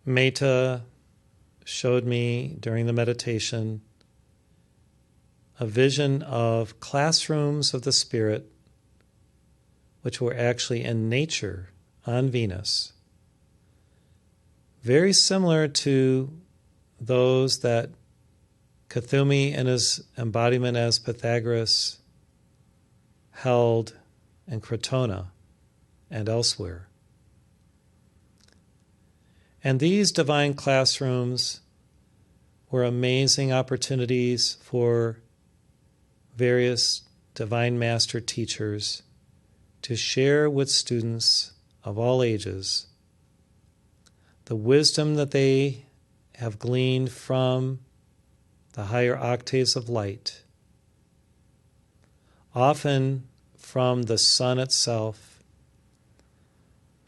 Metta showed me during the meditation a vision of classrooms of the Spirit, which were actually in nature on Venus, very similar to those that Kuthumi in his embodiment as Pythagoras held in Crotona and elsewhere. And these divine classrooms were amazing opportunities for various divine master teachers to share with students of all ages the wisdom that they have gleaned from the higher octaves of light, often from the sun itself.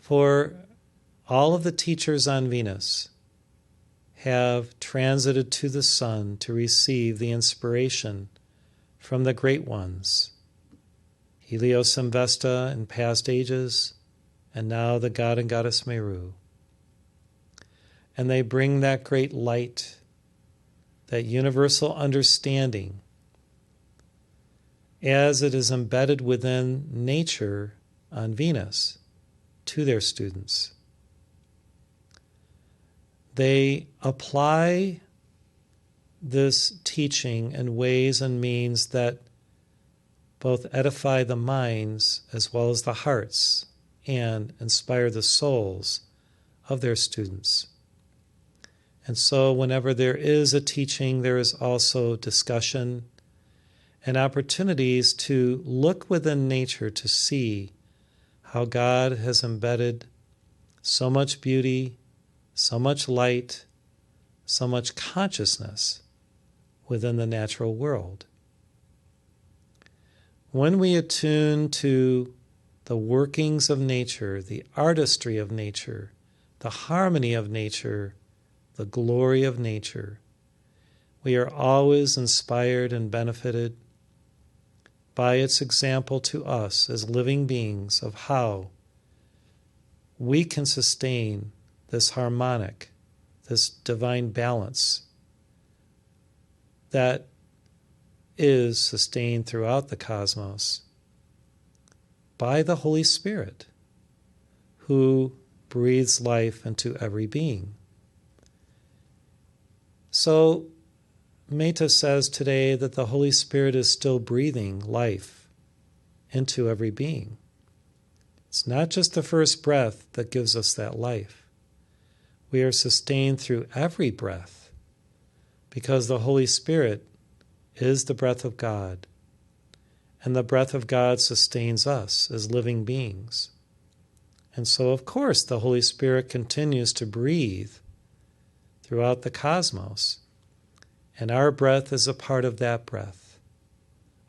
For all of the teachers on Venus have transited to the sun to receive the inspiration from the great ones, Helios and Vesta in past ages, and now the god and goddess Meru. And they bring that great light, that universal understanding, as it is embedded within nature on Venus, to their students. They apply this teaching in ways and means that both edify the minds as well as the hearts and inspire the souls of their students. And so whenever there is a teaching, there is also discussion and opportunities to look within nature to see how God has embedded so much beauty, so much light, so much consciousness within the natural world. When we attune to the workings of nature, the artistry of nature, the harmony of nature, the glory of nature, we are always inspired and benefited by its example to us as living beings of how we can sustain this harmonic, this divine balance that is sustained throughout the cosmos by the Holy Spirit, who breathes life into every being. So, Metta says today that the Holy Spirit is still breathing life into every being. It's not just the first breath that gives us that life. We are sustained through every breath because the Holy Spirit is the breath of God, and the breath of God sustains us as living beings. And so, of course, the Holy Spirit continues to breathe throughout the cosmos, and our breath is a part of that breath.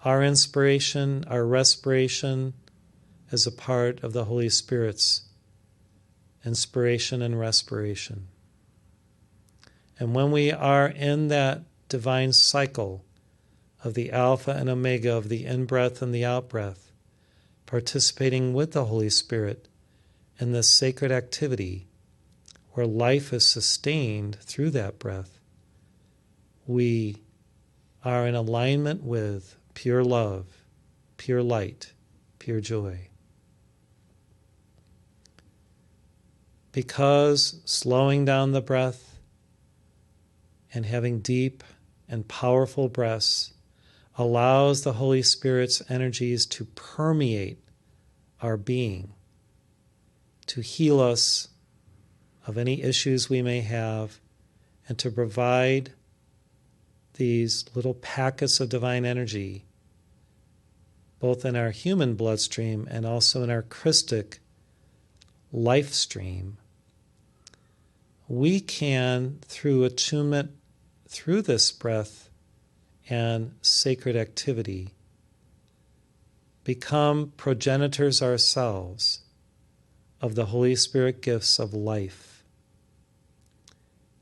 Our inspiration, our respiration is a part of the Holy Spirit's inspiration and respiration. And when we are in that divine cycle of the Alpha and Omega, of the in-breath and the out-breath, participating with the Holy Spirit in this sacred activity where life is sustained through that breath, we are in alignment with pure love, pure light, pure joy. Because slowing down the breath and having deep and powerful breaths allows the Holy Spirit's energies to permeate our being, to heal us of any issues we may have, and to provide these little packets of divine energy, both in our human bloodstream and also in our Christic life stream. We can, through attunement, through this breath and sacred activity, become progenitors ourselves of the Holy Spirit gifts of life.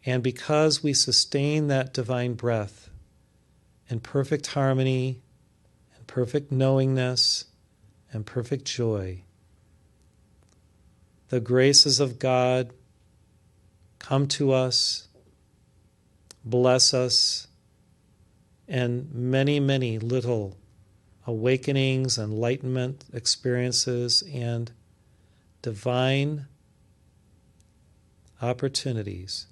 And because we sustain that divine breath in perfect harmony and perfect knowingness and perfect joy, the graces of God come to us, bless us, and many, many little awakenings, enlightenment experiences, and divine opportunities,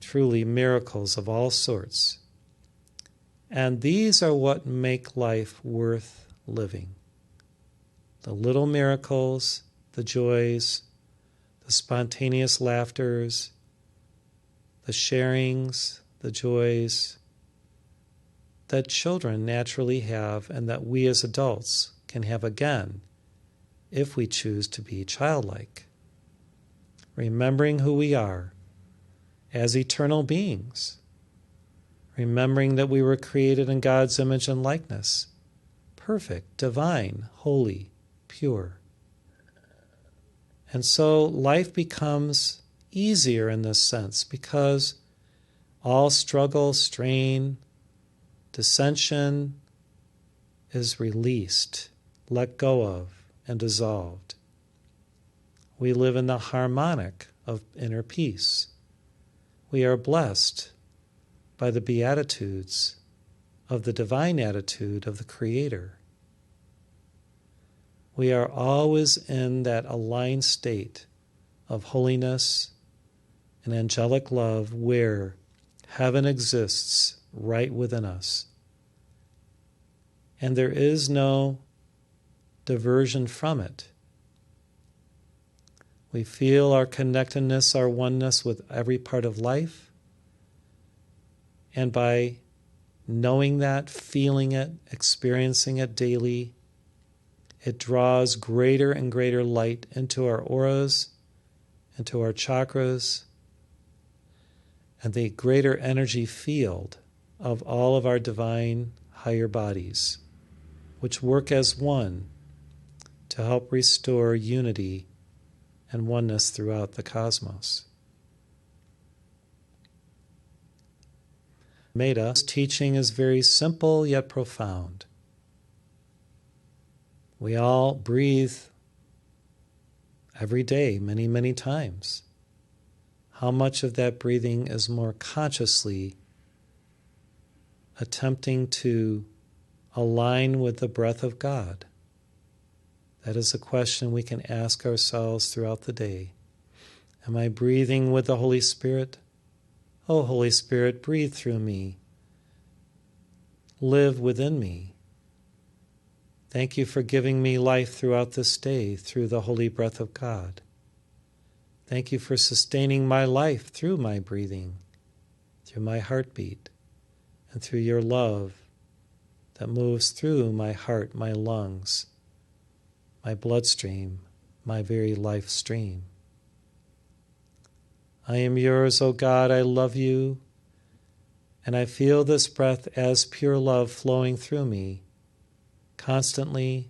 truly miracles of all sorts. And these are what make life worth living. The little miracles, the joys, the spontaneous laughters, the sharings, the joys that children naturally have and that we as adults can have again if we choose to be childlike. Remembering who we are as eternal beings. Remembering that we were created in God's image and likeness. Perfect, divine, holy, pure. And so life becomes easier in this sense because all struggle, strain, dissension is released, let go of, and dissolved. We live in the harmonic of inner peace. We are blessed by the beatitudes of the divine attitude of the Creator. We are always in that aligned state of holiness and angelic love where heaven exists right within us. And there is no diversion from it. We feel our connectedness, our oneness with every part of life. And by knowing that, feeling it, experiencing it daily, it draws greater and greater light into our auras, into our chakras, and the greater energy field of all of our divine higher bodies, which work as one to help restore unity and oneness throughout the cosmos. Meta's teaching is very simple yet profound. We all breathe every day, many, many times. How much of that breathing is more consciously attempting to align with the breath of God? That is a question we can ask ourselves throughout the day. Am I breathing with the Holy Spirit? Oh, Holy Spirit, breathe through me. Live within me. Thank you for giving me life throughout this day through the holy breath of God. Thank you for sustaining my life through my breathing, through my heartbeat, and through your love that moves through my heart, my lungs, my bloodstream, my very life stream. I am yours, O God, I love you, and I feel this breath as pure love flowing through me constantly,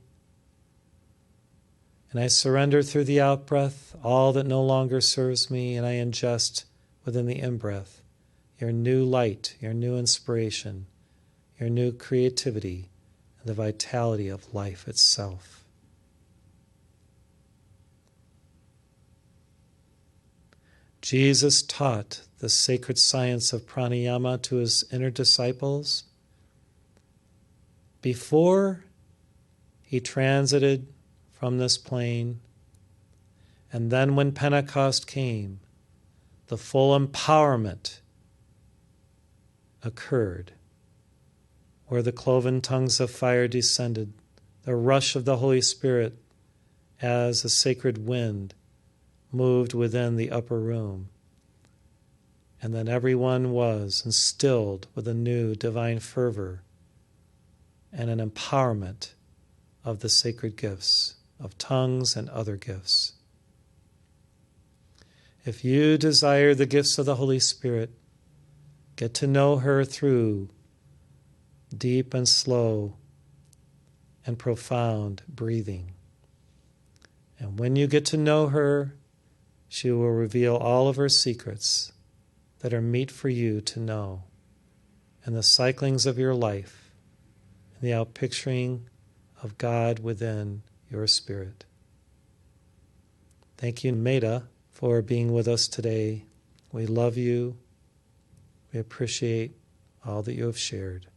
and I surrender through the out-breath all that no longer serves me, and I ingest within the in-breath your new light, your new inspiration, your new creativity, and the vitality of life itself. Jesus taught the sacred science of pranayama to his inner disciples before he transited from this plane, and then when Pentecost came, the full empowerment occurred, where the cloven tongues of fire descended, the rush of the Holy Spirit as a sacred wind moved within the upper room, and then everyone was instilled with a new divine fervor and an empowerment of the sacred gifts of tongues and other gifts. If you desire the gifts of the Holy Spirit, get to know her through deep and slow and profound breathing. And when you get to know her, she will reveal all of her secrets that are meet for you to know, and the cyclings of your life, and the outpicturing of God within your spirit. Thank you, Meta, for for being with us today. We love you. We appreciate all that you have shared.